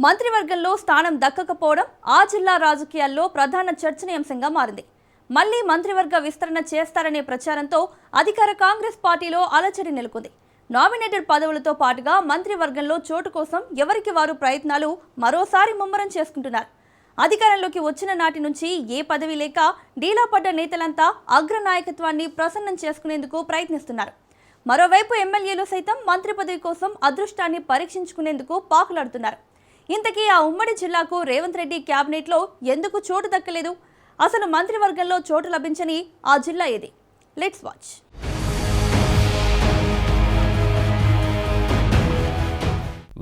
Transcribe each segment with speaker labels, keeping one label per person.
Speaker 1: మంత్రివర్గంలో స్థానం దక్కకపోవడం ఆ జిల్లా రాజకీయాల్లో ప్రధాన చర్చనీయాంశంగా మారింది. మళ్లీ మంత్రివర్గ విస్తరణ చేస్తారనే ప్రచారంతో అధికార కాంగ్రెస్ పార్టీలో అలజడి నెలకొంది. నామినేటెడ్ పదవులతో పాటుగా మంత్రివర్గంలో చోటు కోసం ఎవరికి వారు ప్రయత్నాలు మరోసారి ముమ్మరం చేసుకుంటున్నారు. అధికారంలోకి వచ్చిన నాటి నుంచి ఏ పదవి లేక డీలా పడ్డ నేతలంతా అగ్రనాయకత్వాన్ని ప్రసన్నం చేసుకునేందుకు ప్రయత్నిస్తున్నారు. మరోవైపు ఎమ్మెల్యేలు సైతం మంత్రి పదవి కోసం అదృష్టాన్ని పరీక్షించుకునేందుకు పాకులాడుతున్నారు. ఇంతకీ ఆ ఉమ్మడి జిల్లాకు రేవంత్ రెడ్డి క్యాబినెట్లో ఎందుకు చోటు దక్కలేదు? అసలు మంత్రివర్గంలో చోటు లభించని ఆ జిల్లా ఏది? Let's watch.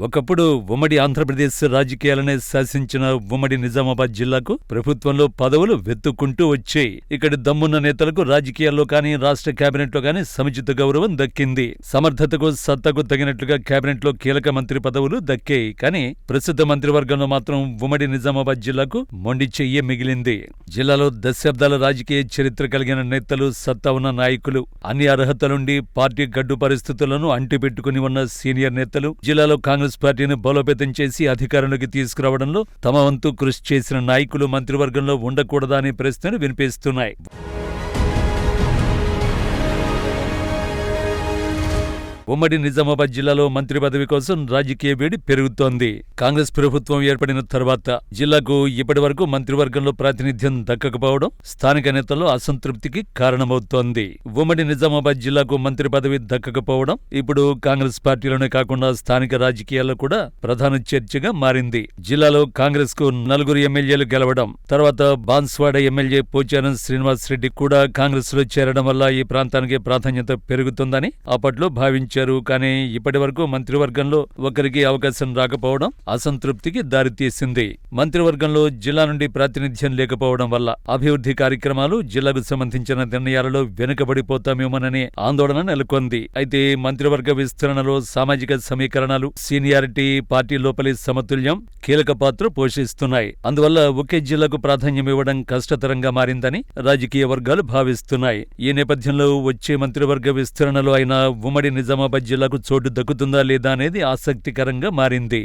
Speaker 2: ఒకప్పుడు ఉమ్మడి ఆంధ్రప్రదేశ్ రాజకీయాలనే శాసించిన ఉమ్మడి నిజామాబాద్ జిల్లాకు ప్రభుత్వంలో పదవులు వెతుక్కుంటూ వచ్చాయి. ఇక్కడి దమ్మున్న నేతలకు రాజకీయాల్లో కానీ రాష్ట్ర కేబినెట్లో కానీ సముచిత గౌరవం దక్కింది. సమర్థతకు సత్తకు తగినట్లుగా కేబినెట్లో కీలక మంత్రి పదవులు దక్కాయి. కానీ ప్రస్తుత మంత్రివర్గంలో మాత్రం ఉమ్మడి నిజామాబాద్ జిల్లాకు మొండి చెయ్యే మిగిలింది. జిల్లాలో దశాబ్దాల రాజకీయ చరిత్ర కలిగిన నేతలు, సత్తా ఉన్న నాయకులు, అన్ని అర్హతలుండి పార్టీ గడ్డు పరిస్థితులను అంటిపెట్టుకుని ఉన్న సీనియర్ నేతలు, జిల్లాలో కాంగ్రెస్ పార్టీని బలోపేతం చేసి అధికారంలోకి తీసుకురావడంలో తమ వంతు కృషి చేసిన నాయకులు మంత్రివర్గంలో ఉండకూడదా అనే ప్రశ్నలు వినిపిస్తున్నాయి. ఉమ్మడి నిజామాబాద్ జిల్లాలో మంత్రి పదవి కోసం రాజకీయ వేడి పెరుగుతోంది. కాంగ్రెస్ ప్రభుత్వం ఏర్పడిన తర్వాత జిల్లాకు ఇప్పటి వరకు మంత్రివర్గంలో ప్రాతినిధ్యం దక్కకపోవడం స్థానిక నేతల్లో అసంతృప్తికి కారణమవుతోంది. ఉమ్మడి నిజామాబాద్ జిల్లాకు మంత్రి పదవి దక్కకపోవడం ఇప్పుడు కాంగ్రెస్ పార్టీలోనే కాకుండా స్థానిక రాజకీయాల్లో కూడా ప్రధాన చర్చగా మారింది. జిల్లాలో కాంగ్రెస్ కు 4 ఎమ్మెల్యేలు గెలవడం, తర్వాత బాన్స్వాడ ఎమ్మెల్యే పోచారం శ్రీనివాసరెడ్డి కూడా కాంగ్రెస్ లో చేరడం వల్ల ఈ ప్రాంతానికి ప్రాధాన్యత పెరుగుతుందని అప్పట్లో భావించారు. కానీ ఇప్పటి వరకు మంత్రివర్గంలో ఒకరికి అవకాశం రాకపోవడం అసంతృప్తికి దారితీసింది. మంత్రివర్గంలో జిల్లా నుండి ప్రాతినిధ్యం లేకపోవడం వల్ల అభివృద్ధి కార్యక్రమాలు, జిల్లాకు సంబంధించిన నిర్ణయాలలో వెనుకబడిపోతామేమోననే ఆందోళన నెలకొంది. అయితే మంత్రివర్గ విస్తరణలో సామాజిక సమీకరణాలు, సీనియారిటీ, పార్టీ లోపలి సమతుల్యం కీలక పాత్ర పోషిస్తున్నాయి. అందువల్ల ఒకే జిల్లాకు ప్రాధాన్యం ఇవ్వడం కష్టతరంగా మారిందని రాజకీయ వర్గాలు భావిస్తున్నాయి. ఈ నేపథ్యంలో వచ్చే మంత్రివర్గ విస్తరణలో అయినా ఉమ్మడి నిజామాబాద్ జిల్లాకు చోటు దక్కుతుందా లేదా అనేది ఆసక్తికరంగా మారింది.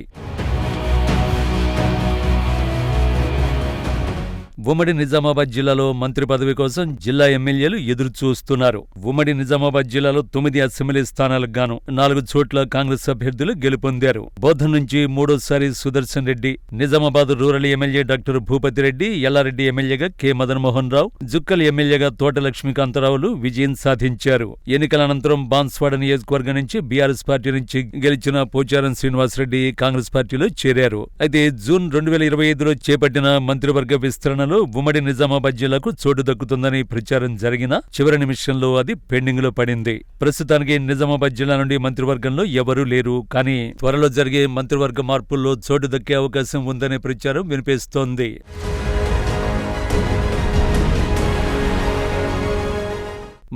Speaker 2: ఉమ్మడి నిజామాబాద్ జిల్లాలో మంత్రి పదవి కోసం జిల్లా ఎమ్మెల్యేలు ఎదురు చూస్తున్నారు. ఉమ్మడి నిజామాబాద్ జిల్లాలో 9 అసెంబ్లీ స్థానాలకు గాను 4 చోట్ల కాంగ్రెస్ అభ్యర్థులు గెలుపొందారు. బోధన్ నుంచి 3వ Sudarshan Reddy, Nizamabad rural MLA doctor Bhupathi Reddy, Yellareddy ఎమ్మెల్యేగా కె మదన్మోహన్ రావు, జుక్కల్ ఎమ్మెల్యేగా తోట లక్ష్మీకాంతరావులు విజయం సాధించారు. ఎన్నికల అనంతరం బాన్స్వాడ నియోజకవర్గం నుంచి బీఆర్ఎస్ పార్టీ నుంచి గెలిచిన పోచారం శ్రీనివాసరెడ్డి కాంగ్రెస్ పార్టీలో చేరారు. అయితే జూన్ 2025లో చేపట్టిన మంత్రివర్గ విస్తరణలో ఉమ్మడి నిజామాబాద్ జిల్లాకు చోటు దక్కుతుందని ప్రచారం జరిగినా చివరి నిమిషంలో అది పెండింగ్ లో పడింది. ప్రస్తుతానికి నిజామాబాద్ జిల్లా నుండి మంత్రివర్గంలో ఎవరూ లేరు. కానీ త్వరలో జరిగే మంత్రివర్గ మార్పుల్లో చోటు దక్కే అవకాశం ఉందనే ప్రచారం వినిపిస్తోంది.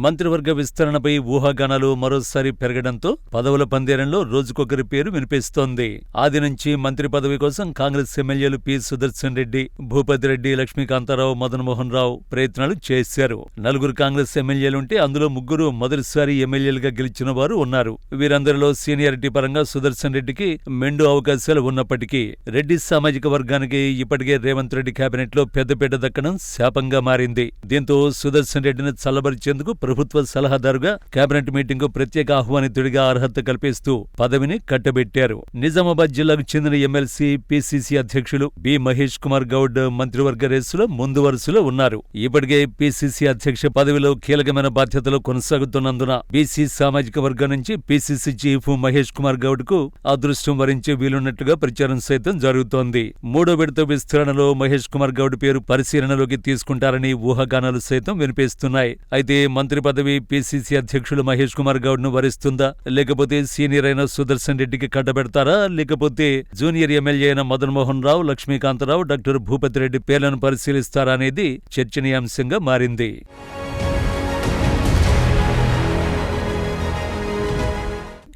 Speaker 2: మంత్రివర్గ విస్తరణపై ఊహాగానాలు మరోసారి పెరగడంతో పదవుల పందేరంలో రోజుకొకరి పేరు వినిపిస్తోంది. ఆది నుంచి మంత్రి పదవి కోసం కాంగ్రెస్ ఎమ్మెల్యేలు పి సుదర్శన్ రెడ్డి, భూపతి రెడ్డి, లక్ష్మీకాంతారావు, మదన్మోహన్ రావు ప్రయత్నాలు చేశారు. 4 కాంగ్రెస్ ఎమ్మెల్యేలుంటే అందులో 3 మొదటిసారి ఎమ్మెల్యేలుగా గెలిచిన వారు ఉన్నారు. వీరందరిలో సీనియారిటీ పరంగా సుదర్శన్ రెడ్డికి మెండు అవకాశాలు ఉన్నప్పటికీ రెడ్డి సామాజిక వర్గానికి ఇప్పటికే రేవంత్ రెడ్డి కేబినెట్ లో పెద్దపీట దక్కడం శాపంగా మారింది. దీంతో సుదర్శన్ రెడ్డిని చల్లబరిచేందుకు ప్రభుత్వ సలహాదారుగా కేబినెట్ మీటింగ్ ప్రత్యేక ఆహ్వానితుడిగా అర్హత కల్పిస్తూ పదవిని కట్టబెట్టారు. నిజామాబాద్ జిల్లాకు చెందిన ఎమ్మెల్సీ, పిసిసి అధ్యక్షులు బి మహేష్ కుమార్ గౌడ్ మంత్రివర్గ రేసులో ముందు వరుసలో ఉన్నారు. ఇప్పటికే పిసిసి అధ్యక్ష పదవిలో కీలకమైన బాధ్యతలు కొనసాగుతున్నందున బీసీ సామాజిక వర్గం నుంచి పిసిసి చీఫ్ మహేష్ కుమార్ గౌడ్ కు అదృష్టం వరించే వీలున్నట్టుగా ప్రచారం సైతం జరుగుతోంది. 3వ విడత విస్తరణలో మహేష్ కుమార్ గౌడ్ పేరు పరిశీలనలోకి తీసుకుంటారని ఊహాగానాలు సైతం వినిపిస్తున్నాయి. అయితే మంత్రి పదవి పిసిసి అధ్యక్షులు మహేష్ కుమార్ గౌడ్ ను వరిస్తుందా, లేకపోతే సీనియర్ అయిన సుదర్శన్ రెడ్డికి కట్టబెడతారా, లేకపోతే జూనియర్ ఎమ్మెల్యే అయిన మదన్మోహన్ రావు, లక్ష్మీకాంతరావు, డాక్టర్ భూపతి రెడ్డి పేర్లను పరిశీలిస్తారా అనేది చర్చనీయాంశంగా మారింది.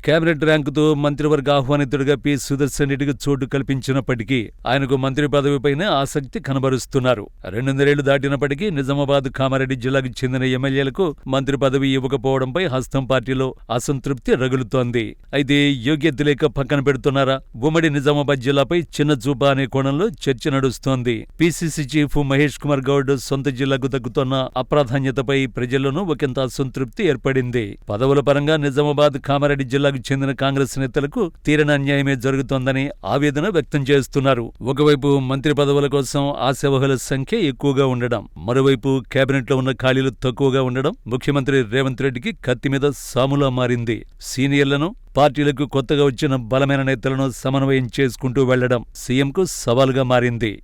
Speaker 2: కేబినెట్ ర్యాంకుతో మంత్రివర్గ ఆహ్వానితుడిగా పి సుదర్శన్ రెడ్డికి చోటు కల్పించినప్పటికీ ఆయనకు మంత్రి పదవిపైనే ఆసక్తి కనబరుస్తున్నారు. 200 దాటినప్పటికీ నిజామాబాద్, కామారెడ్డి జిల్లాకు చెందిన ఎమ్మెల్యేలకు మంత్రి పదవి ఇవ్వకపోవడంపై హస్తం పార్టీలో అసంతృప్తి రగులుతోంది. అయితే యోగ్యత లేక పక్కన పెడుతున్నారా? ఉమ్మడి నిజామాబాద్ జిల్లాపై చిన్న చూప అనే కోణంలో చర్చ నడుస్తోంది. పిసిసి చీఫ్ మహేష్ కుమార్ గౌడ్ సొంత జిల్లాకు దక్కుతున్న అప్రాధాన్యతపై ప్రజల్లోనూ ఒకంత అసంతృప్తి ఏర్పడింది. పదవుల పరంగా నిజామాబాద్, కామారెడ్డి జిల్లాకు చెందిన కాంగ్రెస్ నేతలకు తీరని అన్యాయమే జరుగుతోందని ఆవేదన వ్యక్తం చేస్తున్నారు. ఒకవైపు మంత్రి పదవుల కోసం ఆశావహుల సంఖ్య ఎక్కువగా ఉండడం, మరోవైపు కేబినెట్లో ఉన్న ఖాళీలు తక్కువగా ఉండడం ముఖ్యమంత్రి రేవంత్ రెడ్డికి కత్తి మీద సాములా మారింది. సీనియర్లను, పార్టీలకు కొత్తగా వచ్చిన బలమైన నేతలను సమన్వయం చేసుకుంటూ వెళ్లడం సీఎంకు సవాలుగా మారింది.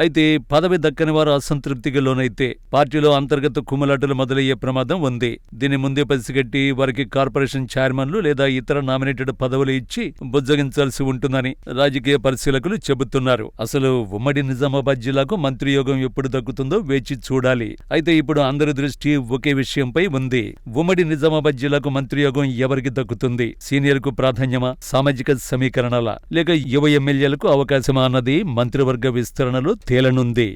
Speaker 2: అయితే పదవి దక్కని వారు అసంతృప్తికి లోనైతే పార్టీలో అంతర్గత కుమ్ములాటలు మొదలయ్యే ప్రమాదం ఉంది. దీన్ని ముందే పసిగట్టి వారికి కార్పొరేషన్ చైర్మన్లు లేదా ఇతర నామినేటెడ్ పదవులు ఇచ్చి బుజ్జగించాల్సి ఉంటుందని రాజకీయ పరిశీలకులు చెబుతున్నారు. అసలు ఉమ్మడి నిజామాబాద్ జిల్లాకు మంత్రి యోగం ఎప్పుడు దక్కుతుందో వేచి చూడాలి. అయితే ఇప్పుడు అందరి దృష్టి ఒకే విషయంపై ఉంది. ఉమ్మడి నిజామాబాద్ జిల్లాకు మంత్రి యోగం ఎవరికి దక్కుతుంది? సీనియర్కు ప్రాధాన్యమా, సామాజిక సమీకరణాల, లేక యువ ఎమ్మెల్యేలకు అవకాశమా అన్నది మంత్రివర్గ విస్తరణలో తేలనుంది.